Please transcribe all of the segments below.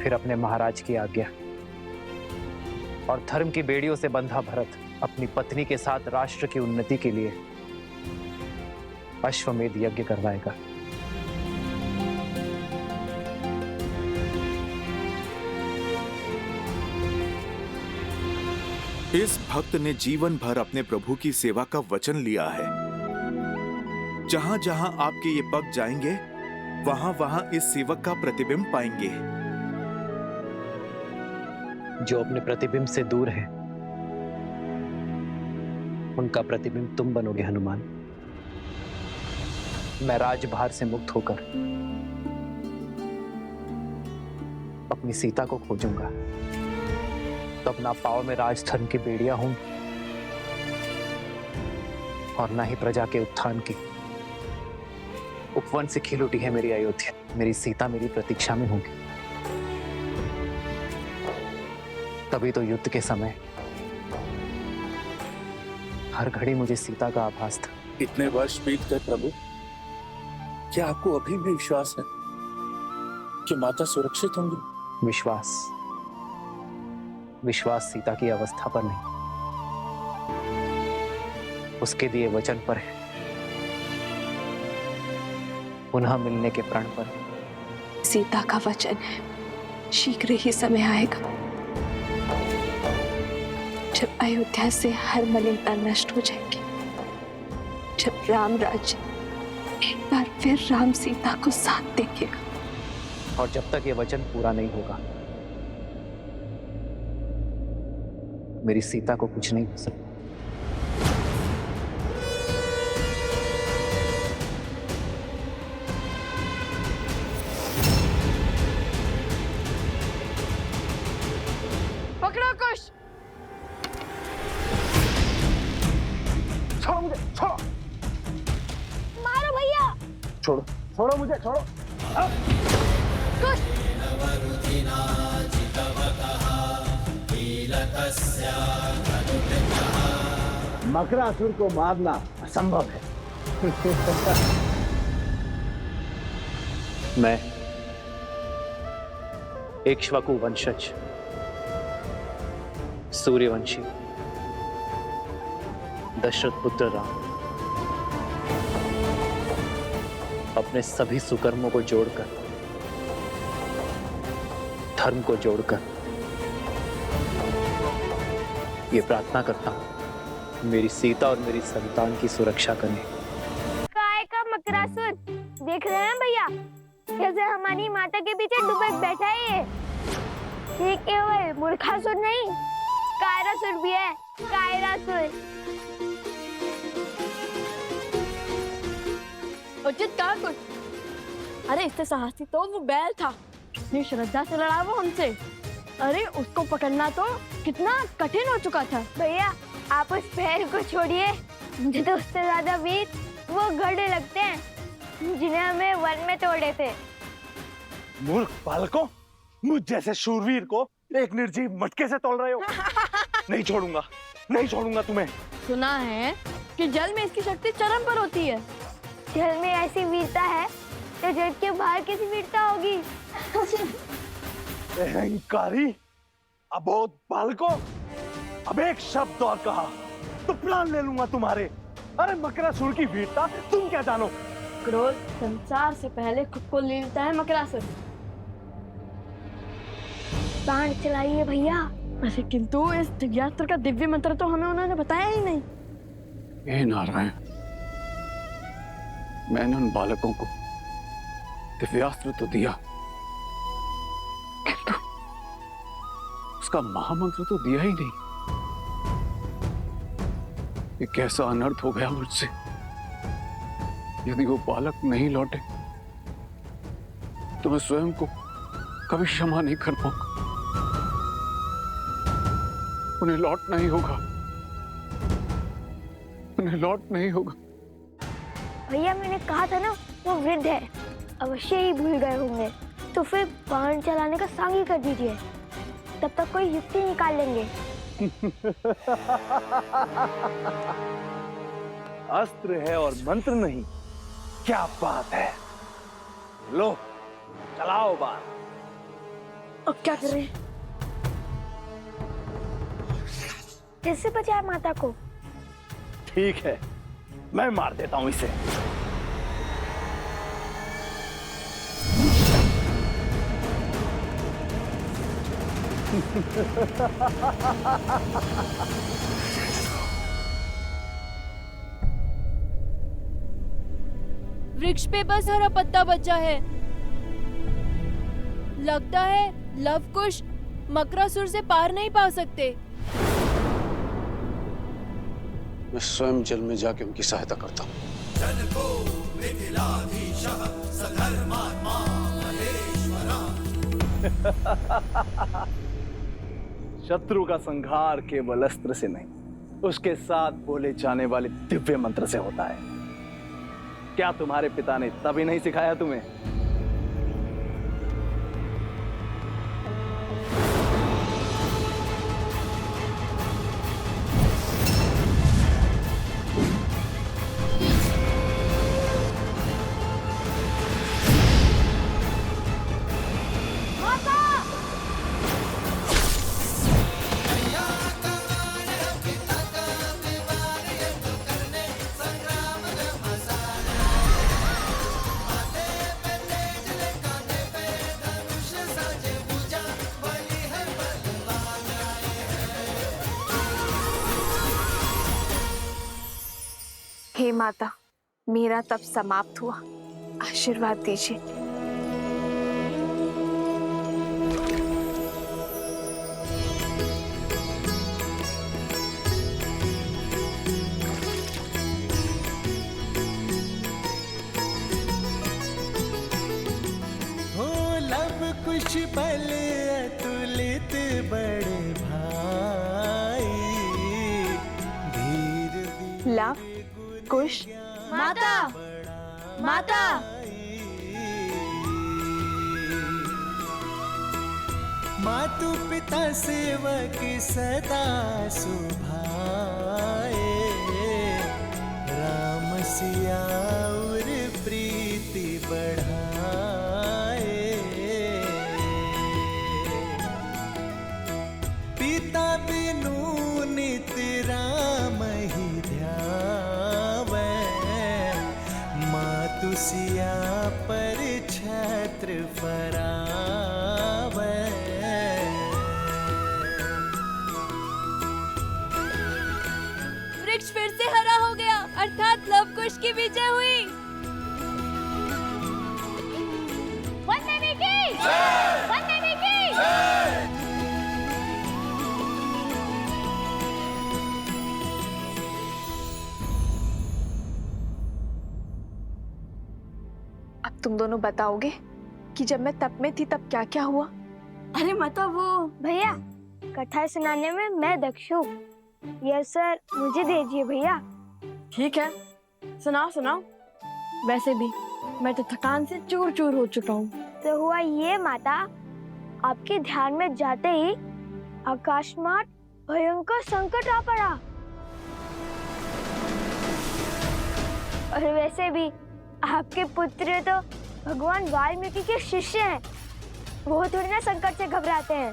फिर अपने महाराज की आज्ञा और धर्म की बेड़ियों से बंधा भरत अपनी पत्नी के साथ राष्ट्र की उन्नति के लिए अश्वमेध यज्ञ करवाएगा। इस भक्त ने जीवन भर अपने प्रभु की सेवा का वचन लिया है। जहां जहां आपके ये पग जाएंगे, वहां वहां इस सेवक का प्रतिबिंब पाएंगे। जो अपने प्रतिबिंब से दूर है, उनका प्रतिबिंब तुम बनोगे हनुमान। मैं राजभार से मुक्त होकर अपनी सीता को खोजूंगा, तब ना पाव में राजधर्म की बेड़ियां होंगी और ना ही प्रजा के उत्थान की। उपवन से खिल उठी है मेरी अयोध्या, मेरी सीता मेरी प्रतीक्षा में होगी। तभी तो युद्ध के समय हर घड़ी मुझे सीता का आभास था। इतने वर्ष बीत गए प्रभु, क्या आपको अभी भी विश्वास है कि माता सुरक्षित होंगी? विश्वास सीता की अवस्था पर नहीं, उसके दिए वचन पर है, पुनः मिलने के प्रण पर। सीता का वचन है, शीघ्र ही समय आएगा जब अयोध्या से हर मलिनता नष्ट हो जाएगी, जब राम राज्य एक बार फिर राम सीता को साथ देखेगा। और जब तक ये वचन पूरा नहीं होगा, मेरी सीता को कुछ नहीं हो सकता। पकड़ो कुश। छोड़ो मुझे, छोड़ो। मारो भैया। छोड़ो, छोड़ो मुझे, छोड़ो। कुश। मकरासुर को मारना असंभव है। मैं इक्ष्वाकु वंशज सूर्यवंशी दशरथ पुत्र राम अपने सभी सुकर्मों को जोड़कर, धर्म को जोड़कर ये प्रार्थना करता हूं, मेरी सीता और मेरी संतान की सुरक्षा करें। काय का मकरासुर देख रहे हैं भैया, कैसे हमारी माता के पीछे डुबक बैठा है ये केवल मूर्खासुर नहीं, कायरासुर भी है, कायरासुर। उचित कहा कुछ। अरे इससे साहसी तो वो बैल था, इतनी श्रद्धा से लड़ा वो हमसे। अरे उसको पकड़ना तो कितना कठिन हो चुका था। भैया आप उस बैल को छोड़िए, मुझे तो उससे ज्यादा वीर वो घड़े लगते हैं जिन्हें हमें वन में तोड़े थे। मूर्ख बालकों, मुझ जैसे शूरवीर को एक निर्जीव मटके से तोड़ रहे हो। नहीं छोड़ूंगा, नहीं छोड़ूंगा तुम्हें। सुना है कि जल में इसकी शक्ति चरम पर होती है। जल में ऐसी वीरता है तो जल के बाहर कैसी वीरता होगी? अहंकारी अबोध बालकों, अब एक शब्द और कहा तो प्राण ले लूंगा तुम्हारे। अरे मकरासुर की वीरता तुम क्या जानो? क्रोध संसार से पहले खुद को ले लेता है मकरासुर। बाण चलाइए भैया। वैसे किंतु इस दिव्यास्त्र का दिव्य मंत्र तो हमें उन्होंने बताया ही नहीं। हे नारायण, मैंने उन बालकों को दिव्यास्त्र तो दिया, किंतु उसका महामंत्र तो दिया ही नहीं। ये कैसा अनर्थ हो गया मुझसे। यदि वो बालक नहीं लौटे तो मैं स्वयं को कभी क्षमा नहीं कर पाऊंगा। उन्हें लौटना ही होगा, उन्हें लौटना ही होगा। भैया मैंने कहा था ना, वो वृद्ध है, अवश्य ही भूल गए होंगे। तो फिर बाण चलाने का सांग ही कर दीजिए, तब तक कोई युक्ति निकाल लेंगे। अस्त्र है और मंत्र नहीं, क्या बात है। लो चलाओ बाण। अब क्या करें? कैसे बचाए माता को? ठीक है, मैं मार देता हूं इसे। वृक्ष पे बस हरा पत्ता बचा है। लगता है लवकुश मकरासुर से पार नहीं पा सकते। मैं स्वयं जल में जाके उनकी सहायता करता हूँ। शत्रु का संहार केवल अस्त्र से नहीं, उसके साथ बोले जाने वाले दिव्य मंत्र से होता है। क्या तुम्हारे पिता ने तभी नहीं सिखाया तुम्हें? हे माता, मेरा तप समाप्त हुआ, आशीर्वाद दीजिए। हो लब कुछ बल अतुलित बड़े भाई, धीर लव कुश माता, माता, मातु पिता सेवक सदा सुभाए, राम सिया और प्रीति बढ़ाए। पिता बिनु नित राम ही ध्यावे, मातु सिया पर छत्र फरावे। वृक्ष फिर से हरा हो गया, अर्थात लवकुश की विजय हुई। वन देवी की! वन देवी की! अब तुम दोनों बताओगे कि जब मैं तप में थी तब क्या क्या हुआ? अरे माता, वो भैया, कथा सुनाने में मैं दक्ष हूँ। यह सर मुझे दीजिए भैया। ठीक है, सुनाओ सुनाओ। वैसे भी मैं तो थकान से चूर चूर हो चुका हूँ। तो हुआ ये माता, आपके ध्यान में जाते ही आकाशमात भयंकर संकट आ पड़ा। और वैसे भी आपके पुत्र तो भगवान वाल्मीकि के शिष्य हैं, वो थोड़ी ना संकट से घबराते हैं।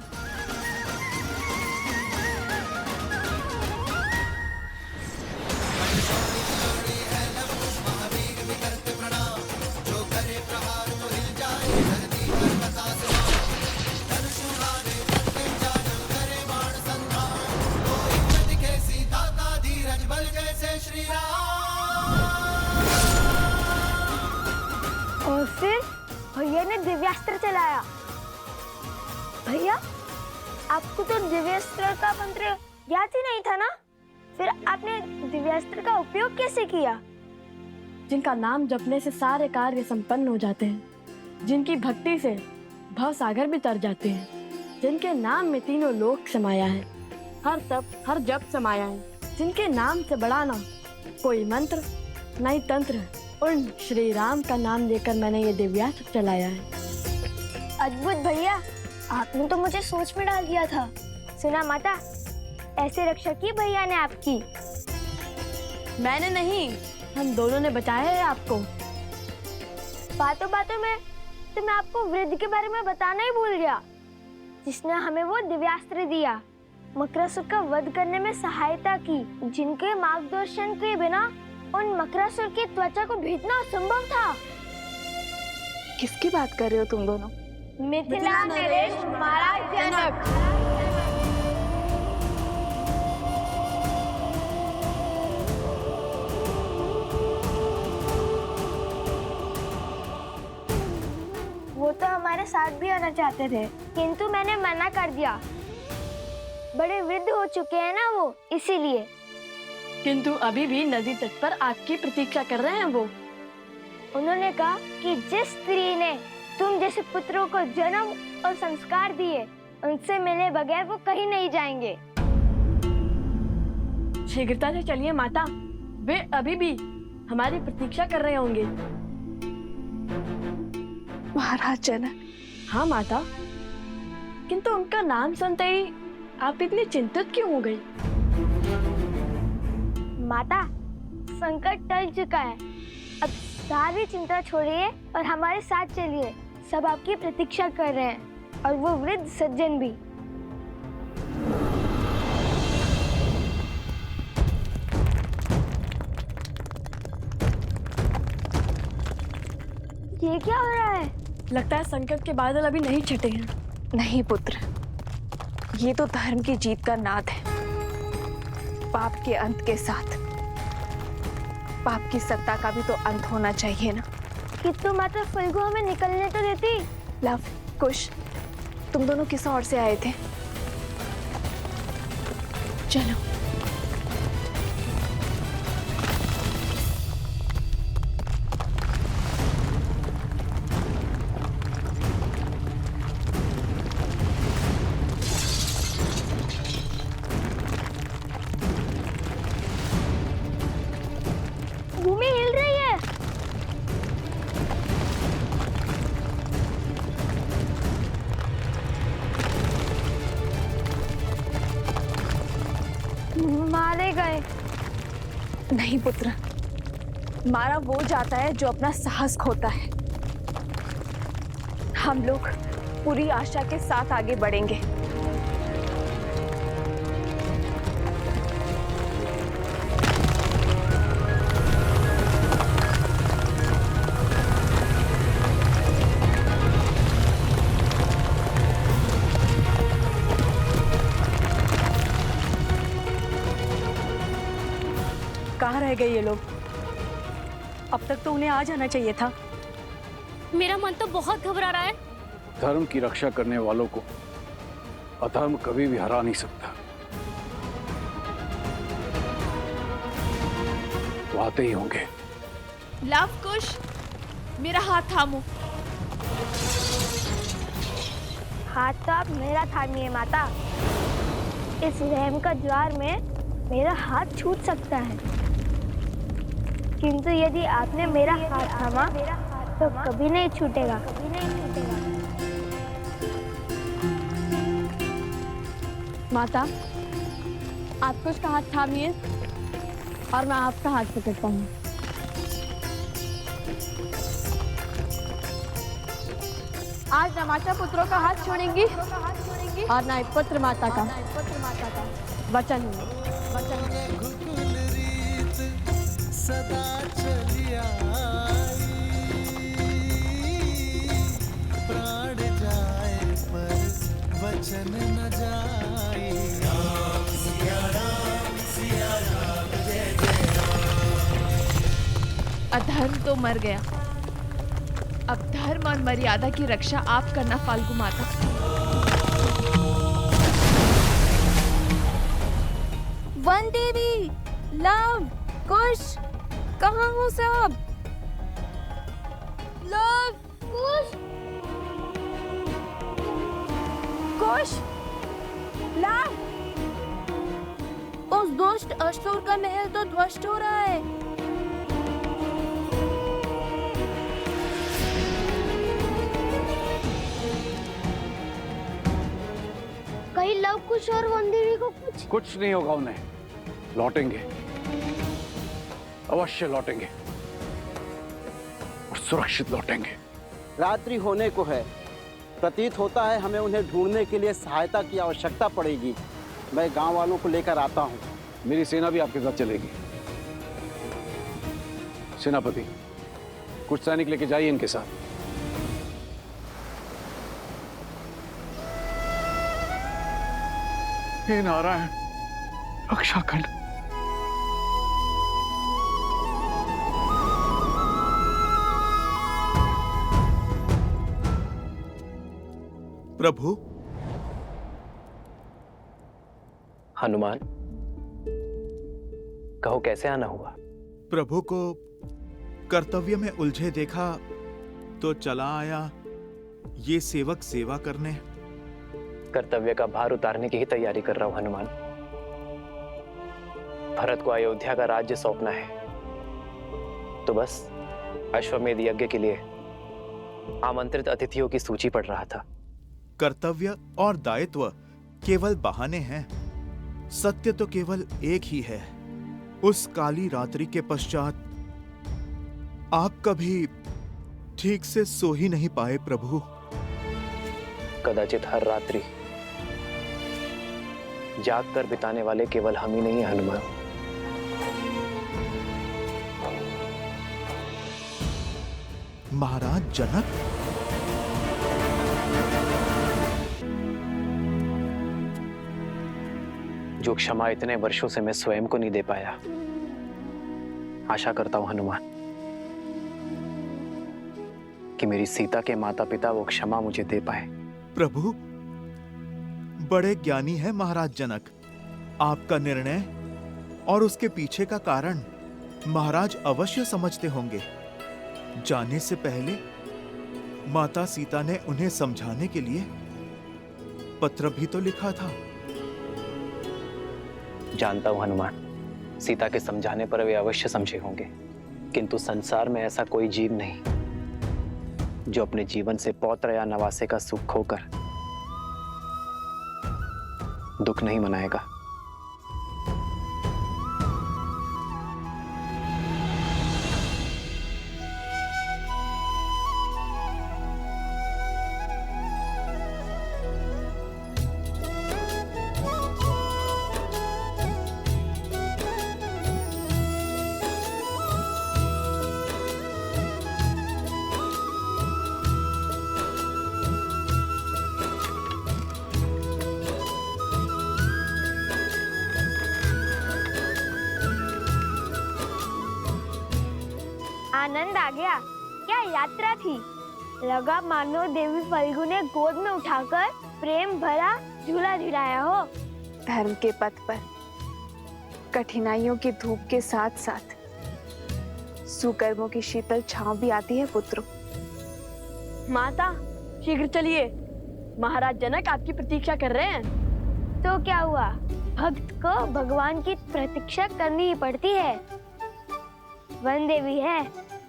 और फिर भैया ने दिव्यास्त्र चलाया। भैया, आपको तो दिव्यास्त्र का मंत्र याद ही नहीं था ना? फिर आपने दिव्यास्त्र का उपयोग कैसे किया? जिनका नाम जपने से सारे कार्य संपन्न हो जाते हैं, जिनकी भक्ति से भव सागर भी तर जाते हैं, जिनके नाम में तीनों लोक समाया है, हर तप हर जप समाया है, जिनके नाम से बड़ा ना कोई मंत्र न ही तंत्र, उन श्री राम का नाम लेकर मैंने ये दिव्यास्त्र चलाया है। अद्भुत भैया, आपने तो मुझे सोच में डाल दिया था। सुना माता, ऐसे रक्षा की भैया ने आपकी। मैंने नहीं, हम दोनों ने बचाया है आपको। बातों बातों में तो मैं आपको वृद्ध के बारे में बताना ही भूल गया। जिसने हमें वो दिव्यास्त्र दिया, मकरासुर का वध करने में सहायता की, जिनके मार्गदर्शन के बिना उन मकरासुर की त्वचा को भेदना असंभव था। किसकी बात कर रहे हो तुम दोनों? मिथिला नरेश महाराज जनक। वो तो हमारे साथ भी आना चाहते थे, किंतु मैंने मना कर दिया। बड़े वृद्ध हो चुके हैं ना वो, इसीलिए। किंतु अभी भी नदी तट पर आपकी प्रतीक्षा कर रहे हैं वो। उन्होंने कहा कि जिस स्त्री ने तुम जैसे पुत्रों को जन्म और संस्कार दिए, उनसे मिले बगैर वो कहीं नहीं जाएंगे। शीघ्रता से चलिए माता, वे अभी भी हमारी प्रतीक्षा कर रहे होंगे। महाराज जनक। हाँ माता, किंतु उनका नाम सुनते ही आप इतनी चिंतित क्यों हो गई? माता, संकट टल चुका है, अब सारी चिंता छोड़िए और हमारे साथ चलिए। सब आपकी प्रतीक्षा कर रहे हैं, और वो वृद्ध सज्जन भी। ये क्या हो रहा है? लगता है संकट के बादल अभी नहीं छटे हैं। नहीं पुत्र, ये तो धर्म की जीत का नाद है। पाप के अंत के साथ पाप की सत्ता का भी तो अंत होना चाहिए ना। किंतु माता फल्गु हमें निकलने तो देती। लव, कुश, तुम दोनों किस ओर से आए थे? चलो। भूमि हिल रही है। मारे गए। नहीं पुत्र, मारा वो जाता है जो अपना साहस खोता है। हम लोग पूरी आशा के साथ आगे बढ़ेंगे। कहाँ रह गए ये लोग? अब तक तो उन्हें आ जाना चाहिए था। मेरा मन तो बहुत घबरा रहा है। धर्म की रक्षा करने वालों को अधर्म कभी भी हरा नहीं सकता। वो आते ही होंगे। लव कुश, मेरा हाथ थामो। हाथ तो आप मेरा थामिए माता। इस रहम का ज्वार में मेरा हाथ छूट सकता है, किंतु यदि आपने मेरा हाथ थामा तो कभी नहीं छूटेगा। माता, आप कुछ का हाथ थामिए और मैं आपका हाथ पकड़ता हूँ। आज न माता पुत्रों का हाथ छोड़ेंगी और न पुत्र माता का। वचन है। रघुकुल रीत सदा चली आई, प्राण जाए पर वचन न जाए। राम सिया राम सिया राम जय जय राम। अधर्म तो मर गया, अब धर्म और मर्यादा की रक्षा आप करना फाल्गु माता। वन देवी, लव, कुश, कहाँ हो सब? लव, कुश, कुश, लव। उस दुष्ट असुर का महल तो ध्वस्त हो रहा है। कहीं लव कुश और वन देवी को कुछ नहीं होगा उन्हें। लौटेंगे, अवश्य लौटेंगे और सुरक्षित लौटेंगे। रात्रि होने को है, प्रतीत होता है हमें उन्हें ढूंढने के लिए सहायता की आवश्यकता पड़ेगी। मैं गांव वालों को लेकर आता हूं। मेरी सेना भी आपके साथ चलेगी। सेनापति, कुछ सैनिक लेके जाइए इनके साथ। हे नारायण, रक्षा कर। प्रभु। हनुमान, कहो कैसे आना हुआ? प्रभु को कर्तव्य में उलझे देखा तो चला आया ये सेवक सेवा करने। कर्तव्य का भार उतारने की ही तैयारी कर रहा हूं हनुमान। भरत को अयोध्या का राज्य सौंपना है, तो बस अश्वमेध यज्ञ के लिए आमंत्रित अतिथियों की सूची पढ़ रहा था। कर्तव्य और दायित्व केवल बहाने हैं, सत्य तो केवल एक ही है। उस काली रात्रि के पश्चात आप कभी ठीक से सो ही नहीं पाए प्रभु। कदाचित हर रात्रि जाग कर बिताने वाले केवल हम ही नहीं हैं हनुमान। महाराज जनक, जो क्षमा इतने वर्षों से मैं स्वयं को नहीं दे पाया, आशा करता हूं हनुमान कि मेरी सीता के माता पिता वो क्षमा मुझे दे पाए। प्रभु बड़े ज्ञानी है महाराज जनक। आपका निर्णय और उसके पीछे का कारण महाराज अवश्य समझते होंगे। जाने से पहले माता सीता ने उन्हें समझाने के लिए पत्र भी तो लिखा था। जानता हूं हनुमान, सीता के समझाने पर वे अवश्य समझे होंगे, किंतु संसार में ऐसा कोई जीव नहीं जो अपने जीवन से पौत्र या नवासे का सुख खोकर दुख नहीं मनाएगा। आनंद आ गया। क्या यात्रा थी। लगा मानो देवी फल्गु ने गोद में उठाकर प्रेम भरा झूला झुलाया हो। धर्म के पथ पर कठिनाइयों की धूप के साथ साथ सुकर्मों की शीतल छांव भी आती है पुत्रों। माता शीघ्र चलिए, महाराज जनक आपकी प्रतीक्षा कर रहे हैं। तो क्या हुआ, भक्त को भगवान की प्रतीक्षा करनी ही पड़ती है। वन देवी है,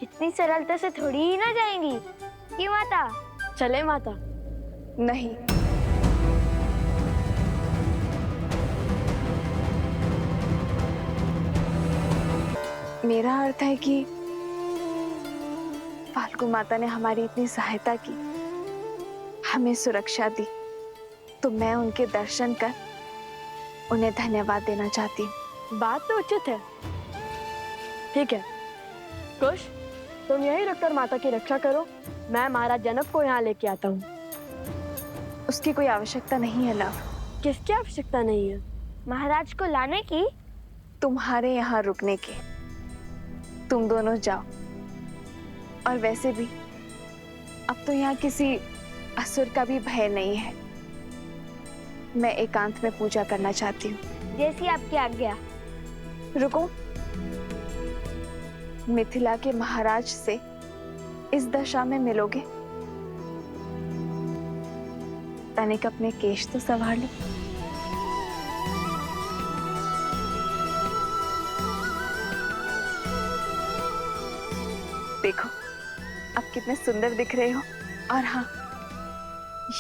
इतनी सरलता से थोड़ी ही ना जाएंगी कि माता। चले माता। नहीं, मेरा अर्थ है कि फाल्गु माता ने हमारी इतनी सहायता की, हमें सुरक्षा दी, तो मैं उनके दर्शन कर उन्हें धन्यवाद देना चाहती हूँ। बात तो उचित है। ठीक है कुश, तुम यही रुककर माता की रक्षा करो, मैं महाराज जनक को यहाँ लेके आता हूँ। उसकी कोई आवश्यकता नहीं है लव। किसकी आवश्यकता नहीं है? महाराज को लाने की? तुम्हारे यहाँ रुकने की। तुम दोनों जाओ। और वैसे भी अब तो यहाँ किसी असुर का भी भय नहीं है। मैं एकांत में पूजा करना चाहती हूँ। जैसी आपकी आज्ञा। रुको, मिथिला के महाराज से इस दशा में मिलोगे? तनिक अपने केश तो संभाल लो। देखो अब कितने सुंदर दिख रहे हो। और हाँ,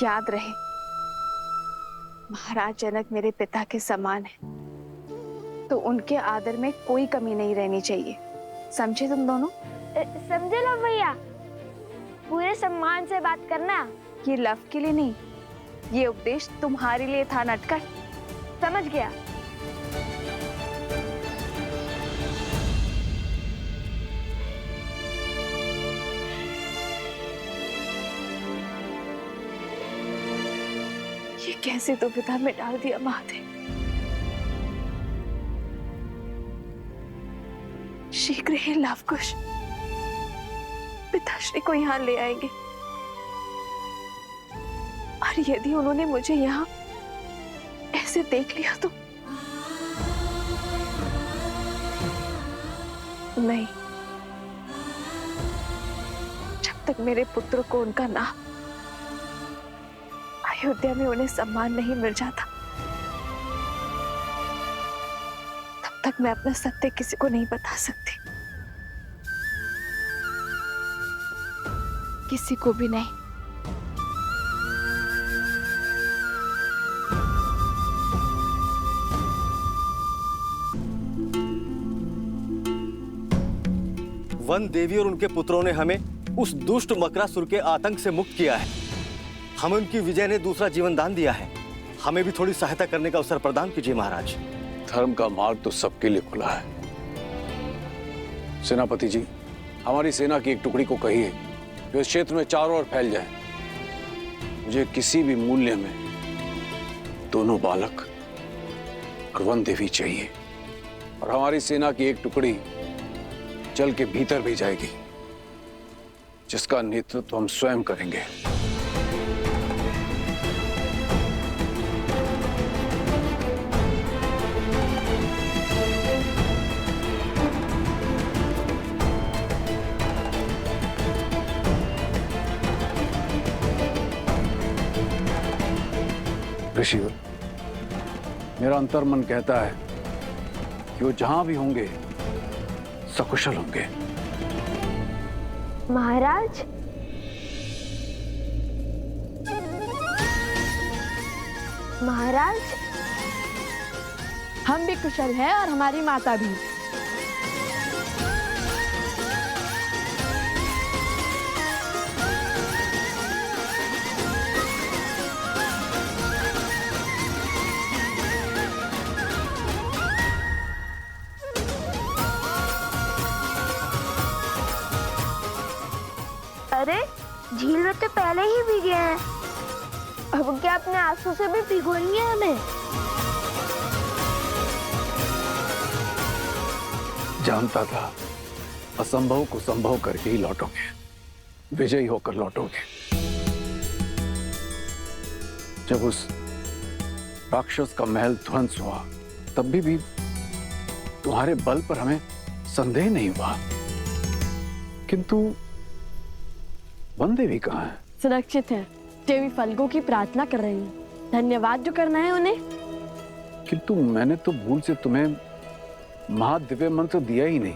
याद रहे महाराज जनक मेरे पिता के समान है, तो उनके आदर में कोई कमी नहीं रहनी चाहिए। समझे तुम दोनों? समझे लो भैया, पूरे सम्मान से बात करना। ये लव के लिए नहीं, ये उपदेश तुम्हारे लिए था नटकर। समझ गया। ये कैसे दुविधा में डाल दिया महादेव। शीघ्र ही लवकुश पिताश्री को यहाँ ले आएंगे, और यदि उन्होंने मुझे यहाँ ऐसे देख लिया तो नहीं। जब तक मेरे पुत्र को उनका नाम अयोध्या में उन्हें सम्मान नहीं मिल जाता, तब तक मैं अपना सत्य किसी को नहीं बता सकती, किसी को भी नहीं। वन देवी और उनके पुत्रों ने हमें उस दुष्ट मकरासुर के आतंक से मुक्त किया है। हमें उनकी विजय ने दूसरा जीवन दान दिया है। हमें भी थोड़ी सहायता करने का अवसर प्रदान कीजिए महाराज। धर्म का मार्ग तो सबके लिए खुला है। सेनापति जी, हमारी सेना की एक टुकड़ी को कहिए जो इस क्षेत्र में चारों ओर फैल जाए। मुझे किसी भी मूल्य में दोनों बालक और वन देवी चाहिए, और हमारी सेना की एक टुकड़ी जल के भीतर भी जाएगी, जिसका नेतृत्व हम स्वयं करेंगे। ऋषि, मेरा अंतर्मन कहता है कि वो जहां भी होंगे सकुशल होंगे। महाराज, महाराज, हम भी कुशल हैं और हमारी माता भी। अरे झील में तो पहले ही भीगे हैं, अब क्या अपने आंसू से भी भिगोएंगे हमें? जानता था असंभव को संभव करके ही लौटोगे, विजयी होकर लौटोगे। जब उस राक्षस का महल ध्वंस हुआ तब भी तुम्हारे बल पर हमें संदेह नहीं हुआ, किंतु वन देवी कहाँ है? सुरक्षित है। देवी फल्गु की प्रार्थना कर रही है, धन्यवाद जो करना है उन्हें। किंतु मैंने तो भूल से तुम्हें महादिव्य मंत्र दिया ही नहीं।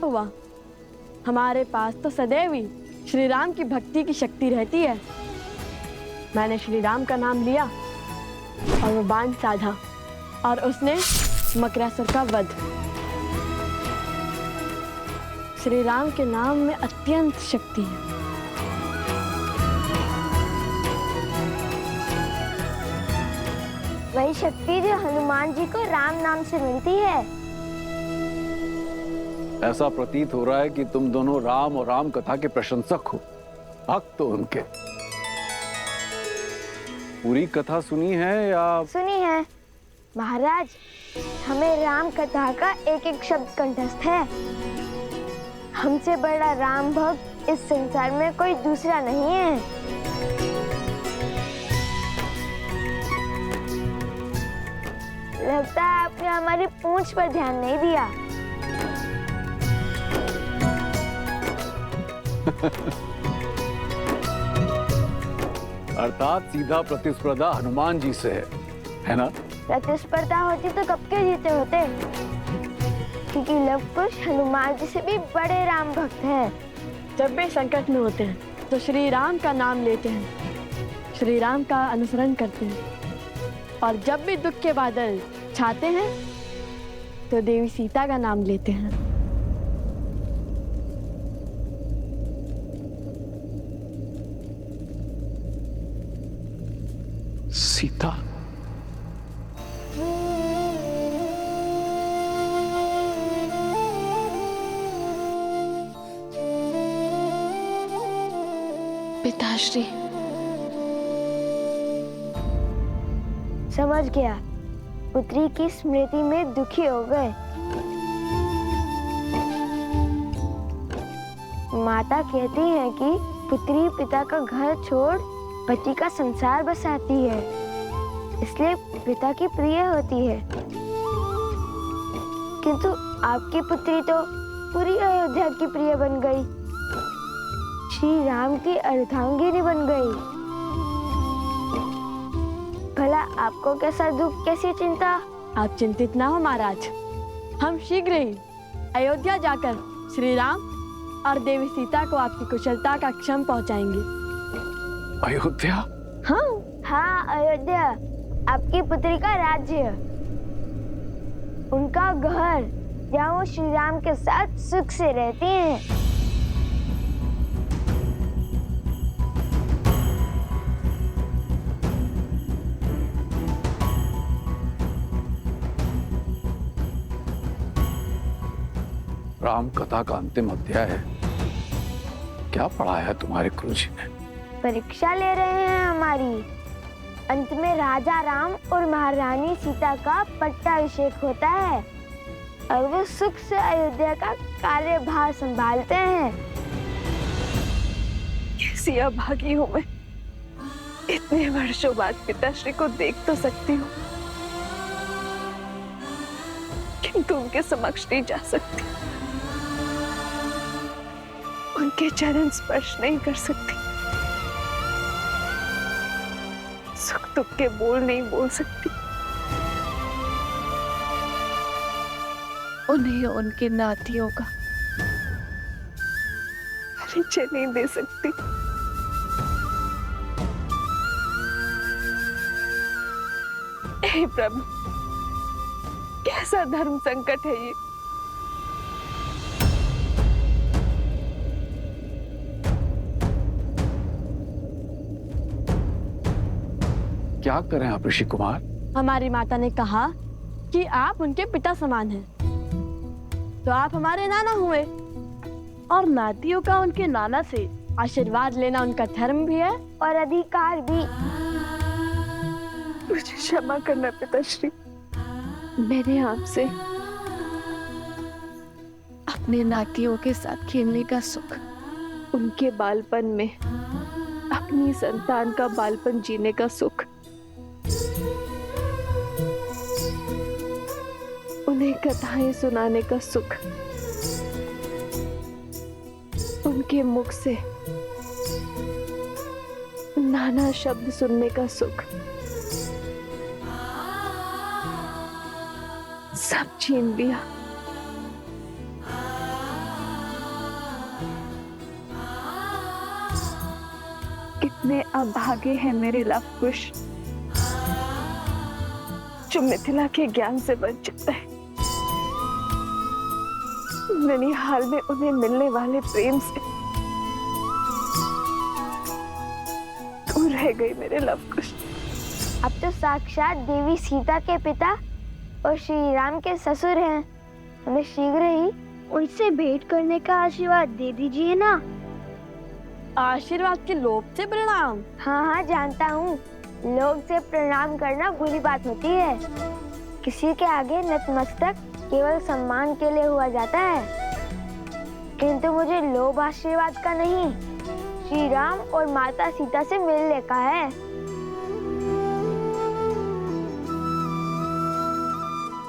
हुआ, हमारे पास तो सदैव ही श्री राम की भक्ति की शक्ति रहती है। मैंने श्री राम का नाम लिया और वो बाण साधा, और उसने मकरासुर का वध। श्री राम के नाम में अत्यंत शक्ति है। वही शक्ति जो हनुमान जी को राम नाम से मिलती है। ऐसा प्रतीत हो रहा है कि तुम दोनों राम और राम कथा के प्रशंसक हो, भक्त हो उनके। पूरी कथा सुनी है या? सुनी है महाराज, हमें राम कथा का एक एक शब्द कंठस्थ है। हमसे बड़ा राम भक्त इस संसार में कोई दूसरा नहीं है। लगता है आपने हमारी पूंछ पर ध्यान नहीं दिया। अर्थात सीधा प्रतिस्पर्धा हनुमान जी से है ना? प्रतिस्पर्धा होती तो कब के जीते होते, क्योंकि लव कुश हनुमान जी से भी बड़े राम भक्त हैं। जब भी संकट में होते हैं तो श्री राम का नाम लेते हैं, श्री राम का अनुसरण करते हैं, और जब भी दुख के बादल छाते हैं तो देवी सीता का नाम लेते हैं। सीता, पिताश्री, समझ गया, पुत्री की स्मृति में दुखी हो गए। माता कहती है कि पुत्री पिता का घर छोड़ पति का संसार बसाती है, इसलिए पिता की प्रिय होती है। किंतु आपकी पुत्री तो पूरी अयोध्या की प्रिय बन गई, श्री राम की अर्धांगिनी बन गई। भला आपको कैसा दुख, कैसी चिंता? आप चिंतित ना हो महाराज, हम शीघ्र ही अयोध्या जाकर श्री राम और देवी सीता को आपकी कुशलता का क्षण पहुंचाएंगे। अयोध्या? हाँ, अयोध्या, आपकी पुत्री का राज्य, उनका घर, जहाँ वो श्री राम के साथ सुख से रहती हैं। राम कथा का अंतिम अध्याय है। क्या पढ़ाया है तुम्हारे गुरुजी ने? परीक्षा ले रहे हैं हमारी। अंत में राजा राम और महारानी सीता का पट्टाभिषेक होता है और वो सुख से अयोध्या का कार्यभार संभालते हैं। कैसी अभागी हूँ मैं, इतने वर्षों बाद पिताश्री को देख तो सकती हूँ, किंतु उनके समक्ष नहीं जा सकती, उनके चरण स्पर्श नहीं कर सकती, सुख दुख के बोल नहीं बोल सकती, उन्हें उनके नातियों का परिचय नहीं दे सकती। हे प्रभु, कैसा धर्म संकट है ये। क्या करें आप ऋषि कुमार? हमारी माता ने कहा कि आप उनके पिता समान हैं, तो आप हमारे नाना हुए और नातियों का उनके नाना से आशीर्वाद लेना उनका धर्म भी है और अधिकार भी। मुझे क्षमा करना पिताश्री, मैंने आपसे अपने नातियों के साथ खेलने का सुख, उनके बालपन में अपनी संतान का बालपन जीने का सुख, उन्हें कथाएं सुनाने का सुख, उनके मुख से नाना शब्द सुनने का सुख सब छीन लिया। कितने अभागे हैं मेरे लव कुश, जो मिथिला के ज्ञान से वंचित है। ननिहाल में उन्हें मिलने वाले प्रेम से दूर रह गई मेरे लव कुश। अब तो साक्षात देवी सीता के पिता और श्री राम के ससुर हैं। हमें शीघ्र ही उनसे भेंट करने का आशीर्वाद दे दीजिए ना। आशीर्वाद के लोभ से प्रणाम? हाँ हाँ, जानता हूँ, लोग से प्रणाम करना बुरी बात होती है। किसी के आगे नतमस्तक केवल सम्मान के लिए हुआ जाता है, किंतु मुझे लोभ आशीर्वाद का नहीं, श्री राम और माता सीता से मिलने का है।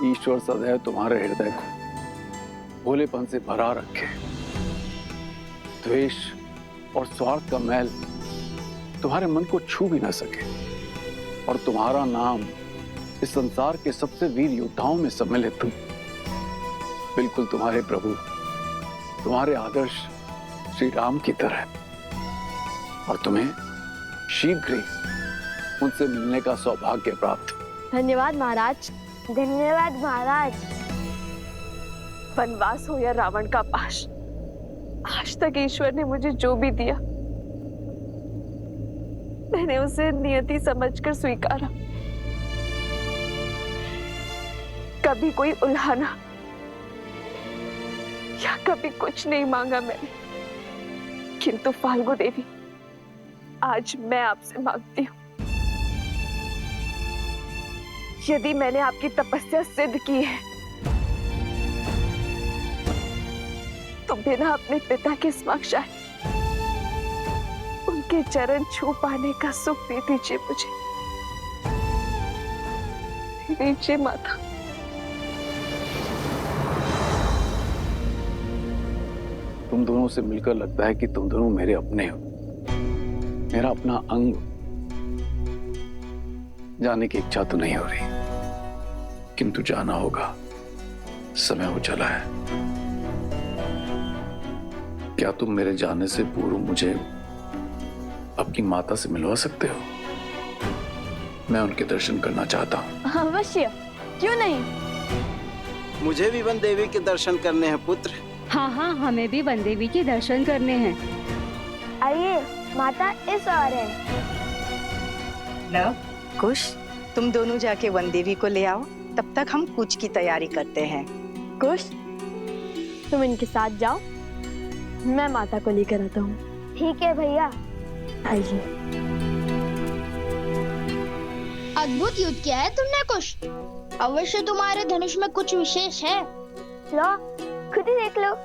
ईश्वर सदैव तुम्हारे हृदय को भोलेपन से भरा रखे। द्वेष और स्वार्थ का मैल तुम्हारे मन को छू भी न सके, और तुम्हारा नाम इस संसार के सबसे वीर योद्धाओं में सम्मिलित हो। बिल्कुल तुम्हारे प्रभु, तुम्हारे आदर्श श्री राम की तरह, और तुम्हें शीघ्र ही उनसे मिलने का सौभाग्य प्राप्त हो। धन्यवाद महाराज। धन्यवाद महाराज। वनवास हो या रावण का पाश, आज तक ईश्वर ने मुझे जो भी दिया मैंने उसे नियति समझकर स्वीकारा। कभी कोई उल्हाना या कभी कुछ नहीं मांगा मैंने, किंतु फाल्गु देवी, आज मैं आपसे मांगती हूँ, यदि मैंने आपकी तपस्या सिद्ध की है तो बिना अपने पिता के समक्ष आए उनके चरण छू पाने का सुख दे दीजिए मुझे। दे दीजिए माता। तुम दोनों से मिलकर लगता है कि तुम दोनों मेरे अपने हो, मेरा अपना अंग। जाने की इच्छा तो नहीं हो रही, किंतु जाना होगा, समय हो चला है। क्या तुम मेरे जाने से पूर्व मुझे अपनी माता से मिलवा सकते हो? मैं उनके दर्शन करना चाहता हूँ। अवश्य, क्यों नहीं। मुझे भी वन देवी के दर्शन करने हैं पुत्र। हाँ हाँ, हमें भी वन देवी के दर्शन करने हैं। आइए, माता इस ओर है। लव, कुश, तुम दोनों जाके वन देवी को ले आओ, तब तक हम कूच की तैयारी करते हैं। कुश, तुम इनके साथ जाओ, मैं माता को लेकर आता हूँ। ठीक है भैया। आइए। अद्भुत युद्ध किया है तुमने कुश। अवश्य तुम्हारे धनुष में कुछ विशेष है। लो, खुद ही देख लो।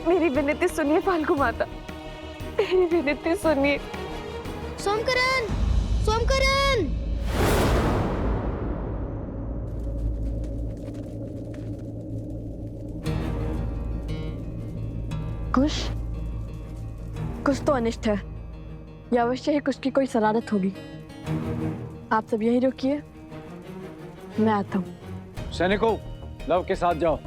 मेरी विनती सुनिए फाल्गु माता, मेरी विनती सुनिए। सोमकरण, सोमकरण। कुश, कुछ तो अनिष्ट है। या अवश्य ही कुछ की कोई शरारत होगी। आप सब यहीं रुकिए, मैं आता हूँ। सैनिकों, लव के साथ जाओ।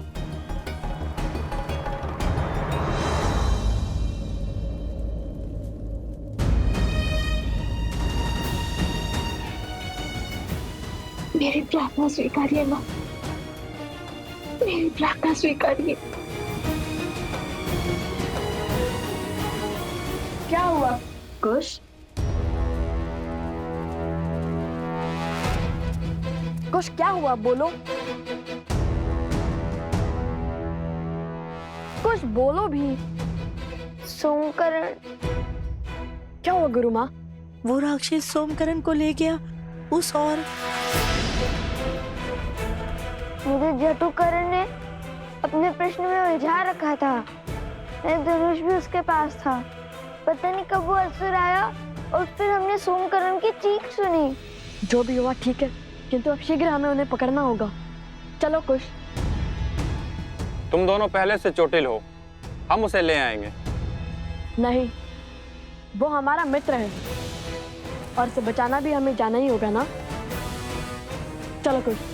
मेरी प्रार्थना स्वीकारिए माँ, मेरी प्रार्थना स्वीकारिए। क्या हुआ कुश? कुश, क्या हुआ, बोलो। कुश, बोलो भी। सोमकरण। क्या हुआ गुरु माँ? वो राक्षस सोमकरण को ले गया उस और मुझे जटुकरण ने अपने प्रश्न में उलझा रखा था। मेरा धनुष भी उसके पास था। पता नहीं कब वो असुर आया और फिर हमने सोमकरण की चीख सुनी। जो भी हुआ ठीक है, किंतु अब शीघ्र हमें उन्हें पकड़ना होगा। चलो कुश। तुम दोनों पहले से चोटिल हो, हम उसे ले आएंगे। नहीं, वो हमारा मित्र है और उसे बचाना भी हमें जाना ही होगा ना। चलो कुश।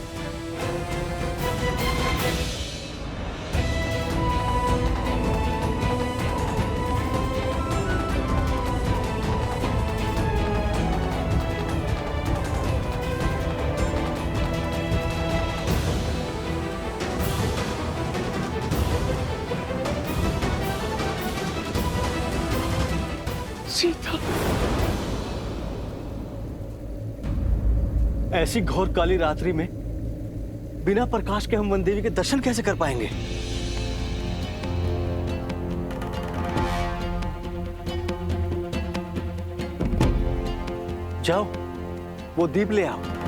सीता, ऐसी घोर काली रात्रि में बिना प्रकाश के हम वन देवी के दर्शन कैसे कर पाएंगे? जाओ, वो दीप ले आओ।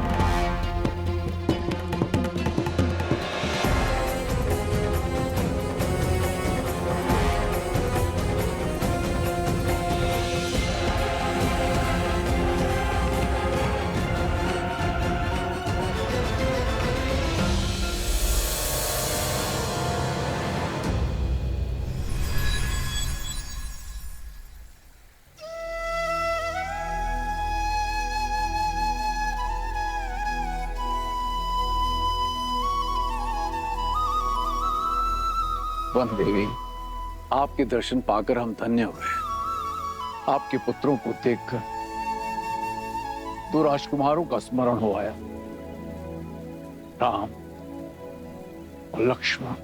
वन देवी, आपके दर्शन पाकर हम धन्य हुए। आपके पुत्रों को देखकर दो राजकुमारों का स्मरण हो आया, राम और लक्ष्मण।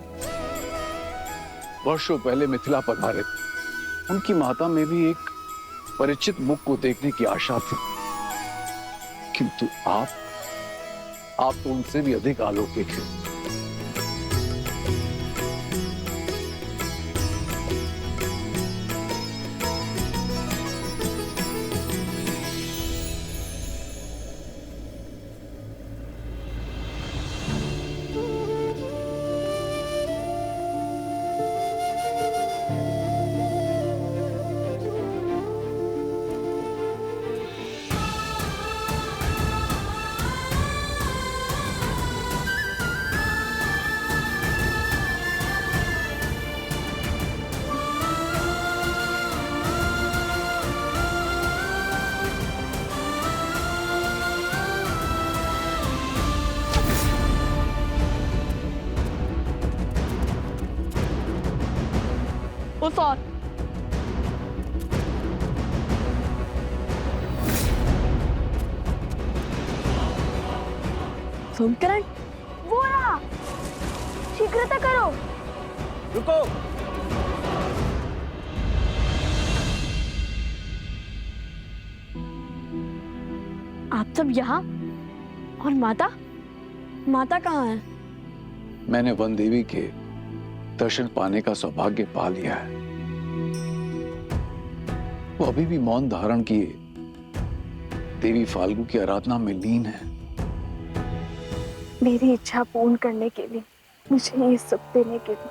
वर्षों पहले मिथिला पधारे थे। उनकी माता में भी एक परिचित मुख को देखने की आशा थी, किंतु आप तो उनसे भी अधिक अलौकिक हैं। उस और सोमकरण, वो रहा, शीघ्रता करो। रुको। आप सब यहाँ, और माता माता कहाँ है? मैंने वन देवी के दर्शन पाने का सौभाग्य पा लिया है। वो अभी भी मौन धारण किए देवी फाल्गु की आराधना में लीन है। मेरी इच्छा पूर्ण करने के लिए, मुझे ये सुख देने के लिए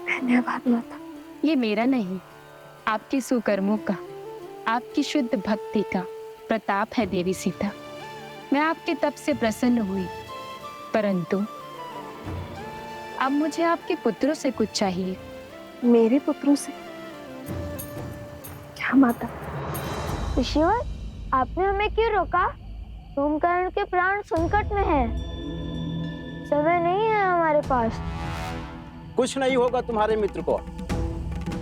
धन्यवाद माता। ये मेरा नहीं, आपके सुकर्मों का, आपकी शुद्ध भक्ति का प्रताप है देवी सीता। मैं आपके तप से प्रसन्न हुई, परंतु अब मुझे आपके पुत्रों से कुछ चाहिए। मेरे पुत्रों से? क्या माता? ऋषिवर, आपने हमें क्यों रोका? सोमकर्ण के प्राण संकट में हैं। समय नहीं है हमारे पास। कुछ नहीं होगा तुम्हारे मित्र को,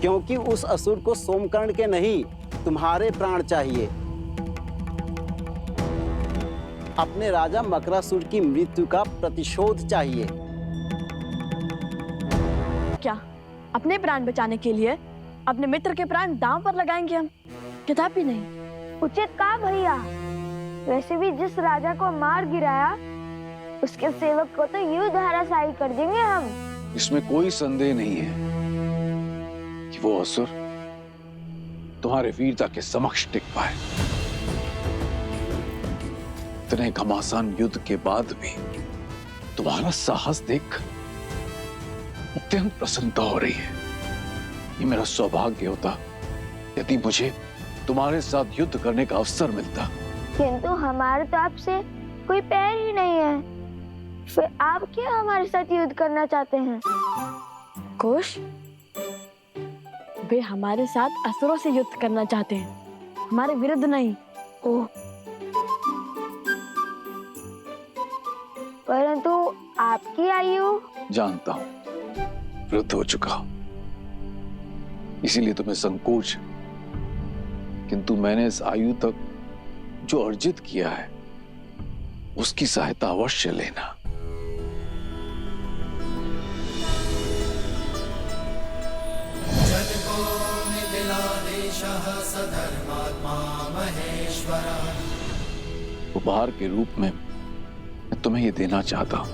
क्योंकि उस असुर को सोमकर्ण के नहीं, तुम्हारे प्राण चाहिए। अपने राजा मकरासुर की मृत्यु का प्रतिशोध चाहिए। क्या अपने प्राण बचाने के लिए अपने मित्र के प्राण दांव पर लगाएंगे हम? कदापि नहीं। उचित कहा भैया। वैसे भी जिस राजा को मार गिराया, उसके सेवक को तो यूं धराशायी कर देंगे हम। इसमें कोई संदेह नहीं है कि वो असुर तुम्हारे वीरता के समक्ष टिक पाए। इतने घमासान युद्ध के बाद भी तुम्हारा साहस देख अत्यंत प्रसन्नता हो रही है। ये मेरा सौभाग्य होता यदि मुझे तुम्हारे साथ युद्ध करने का अवसर मिलता, किंतु हमारे तो आपसे कोई पैर ही नहीं है। फिर आप क्यों हमारे साथ युद्ध करना चाहते हैं? कुश, वे हमारे साथ असुरों से युद्ध करना चाहते हैं, हमारे विरुद्ध नहीं। ओह, परंतु आपकी आयु? जानता हूं वृद्ध हो चुका हूं, इसीलिए तुम्हें संकोच, किंतु मैंने इस आयु तक जो अर्जित किया है उसकी सहायता अवश्य लेना। उपहार के रूप में मैं तुम्हें ये देना चाहता हूं,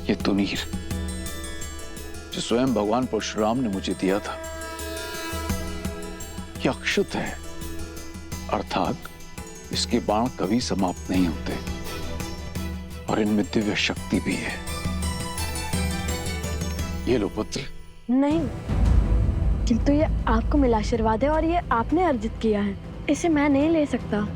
ये तुनीर जो स्वयं भगवान परशुराम ने मुझे दिया था। ये अक्षुत है, अर्थात इसके बाण कभी समाप्त नहीं होते और इनमें दिव्य शक्ति भी है। ये लो पुत्र। नहीं, किंतु ये आपको मिला आशीर्वाद है और ये आपने अर्जित किया है, इसे मैं नहीं ले सकता।